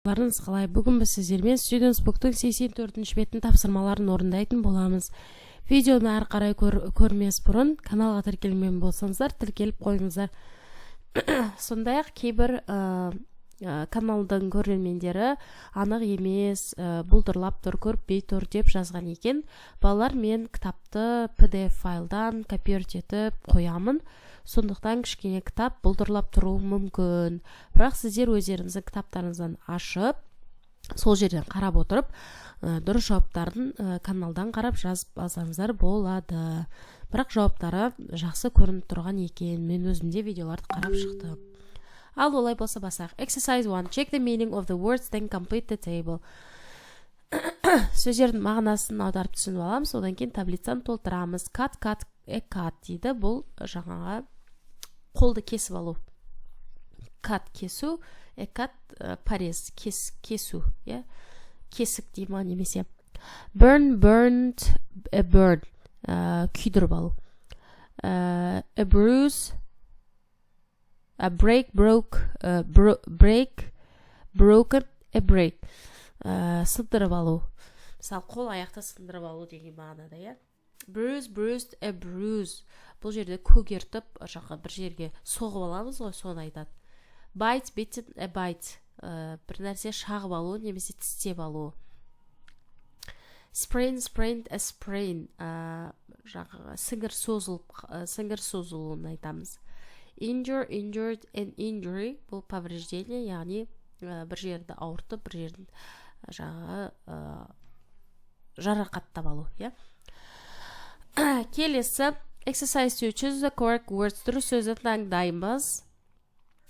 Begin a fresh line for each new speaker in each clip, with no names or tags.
Барыңыз қалай? Бүгін біз сіздермен Students Book'тың 84-ші беттің тапсырмаларын орындайтын боламыз. Видеоны ары қарай көрмес бұрын каналға тіркелген болсаңыздар, тіркеліп қойыңыздар. Сондай-ақ кейбір каналдың көрермендері анық емес, бұлдырлап тұр, көрпей тұр деп жазған екен. Балалар, мен кітапты PDF файлдан копировать етіп қоямын. Сондықтан кішкене кітап бұлдырлап тұруы мүмкін. Бірақ сіздер өздеріңіздің кітаптарыңыздан ашып, сол жерден қарап отырып, дұрыс жауаптарын каналдан қарап жазып алсаңыздар болады. Бірақ жауаптары жақсы көрініп тұрған екен. Мен өзімде видеоларды қарап шықтым. Ал олай болса басақ. Exercise 1. Check the meaning of the words, then complete the table. Сөздердің мағынасын аударып түсініп аламыз, одан кейін таблицаны толтырамыз. Cut, дейді. Бұл жаңағы қолды кесіп алу. Cut кесу, cut порез, кесу, кесік дейма немесе. Burn, burned, burn, күйдіріп алу. A bruise, a break, broke, break, broken, a break. Сындырып алу. Мысалы, қол аяқты сындырып алу деген мағынада, Bruise, bruised, a bruise. Бұл жерде көгертіп, бір жерге соғып аламыз ғой, соны айтады. Bite, bitten, a bite. Бір нәрсе шағып алу, немесе тістеп алу. Sprain, sprained, a sprain. Сіңір созылуын айтамыз. Injure, injured, an injury. Бұл повреждение, яғни бір жерді ауыртып, бір жерді жарақаттап алу, Келесі, exercise 2. Choose the correct words. Дұрыс сөзді таңдаймыз.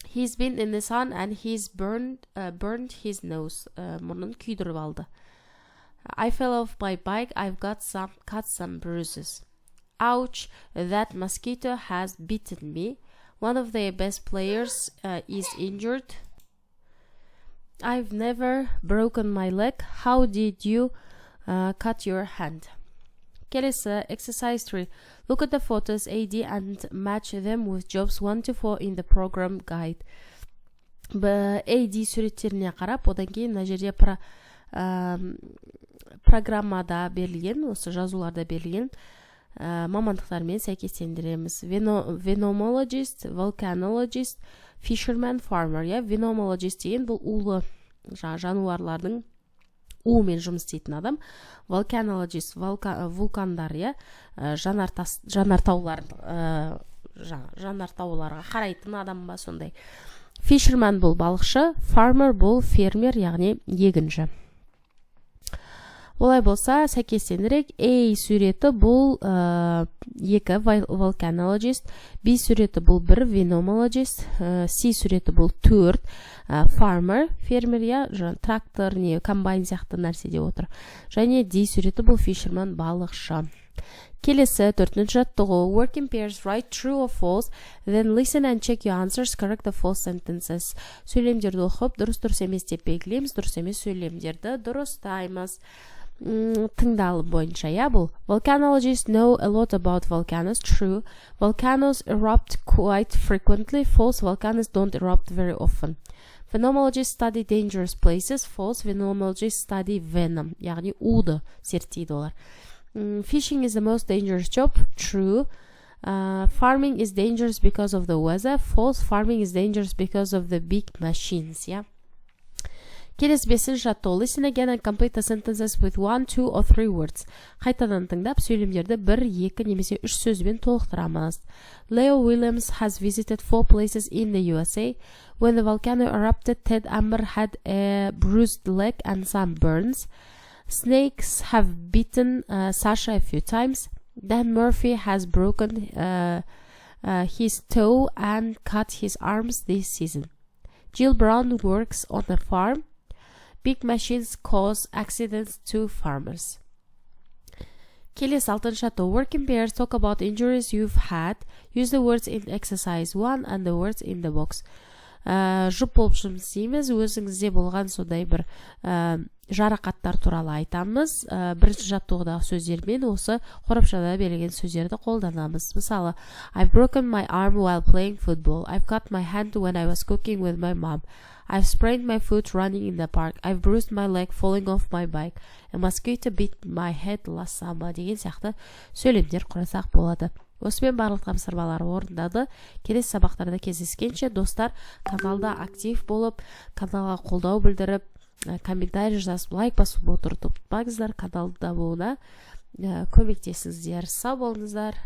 He's been in the sun and he's burned his nose. Мұрнын күйдіріп алды. I fell off my bike. I've got some bruises. Ouch, that mosquito has bitten me. One of their best players is injured. I've never broken my leg. How did you cut your hand? Kelly, exercise 3. Look at the photos AD and match them with jobs 1 to 4 in the program guide. AD суреттеріне қарап, одан кейін мына жерде программада берілген, осы жазуларда берілген мамандықтармен сәйкестендіреміз. Venomologist, volcanologist, fisherman, farmer. Venomologist деген бұл улы жануарлардың уымен жұмыс істейтін адам. Volcanologist, вулкандар, жанартауларға қарайтын адам ба, сондай. Fisherman бұл балықшы, farmer бұл фермер, яғни егінші. Олай болса, сәйкестендірек, A суреті бұл 2 volcanologist, B суреті бұл 1 venomologist, C суреті бұл 4 farmer, фермер, трактор, комбайн сияқты нәрседе отыр. Және D суреті бұл fisherman, балықшы. Келесі 4-ші жаттығу. Work in pairs, write true or false, then listen and check your answers, correct the false sentences. Сөйлемдерді оқып, дұрыс емес деп белгілейміз, дұрыс емес сөйлемдерді дұрыстаймыз. Тыңдалым бойынша, бұл. Volcanologists know a lot about volcanoes. True. Volcanoes erupt quite frequently. False. Volcanoes don't erupt very often. Venomologists study dangerous places. False. Venomologists study venom. Яғни уды зерттейді олар. Fishing is the most dangerous job. True. Farming is dangerous because of the weather. False. Farming is dangerous because of the big machines. Келесі 5-ші жаттығу. Listen again and complete the sentences with 1, 2 or 3 words. Қайтадан тыңдап, сөйлемдерді 1, 2 немесе 3 сөзбен толықтырамыз. Leo Williams has visited 4 places in the USA. When the volcano erupted, Ted Amber had a bruised leg and some burns. Snakes have bitten Sasha a few times. Dan Murphy has broken his toe and cut his arms this season. Jill Brown works on a farm. Big machines cause accidents to farmers. Kelly's 6-ші жаттығу. Work in pairs, talk about injuries you've had. Use the words in exercise 1 and the words in the box. жұп болып жұмыс істейміз, өзіңізде болған сондай бір жарақаттар туралы айтамыз. Бірінші жаттығудағы сөздермен осы қорапшада берілген сөздерді қолданамыз. Мысалы, I've broken my arm while playing football. I've cut my hand when I was cooking with my mom. I've sprained my foot running in the park. I've bruised my leg falling off my bike. A mosquito bit my head last summer. Деген сияқты сөйлемдер құрасақ болады. Осымен барлық тапсырмалар орындады. Келесі сабақтарда кездескенше достар, каналда актив болып, каналға қолдау білдіріп, комментарий жазып, лайк басып отырып, каналда болуына көмектесіңіздер. Сау болыңыздар.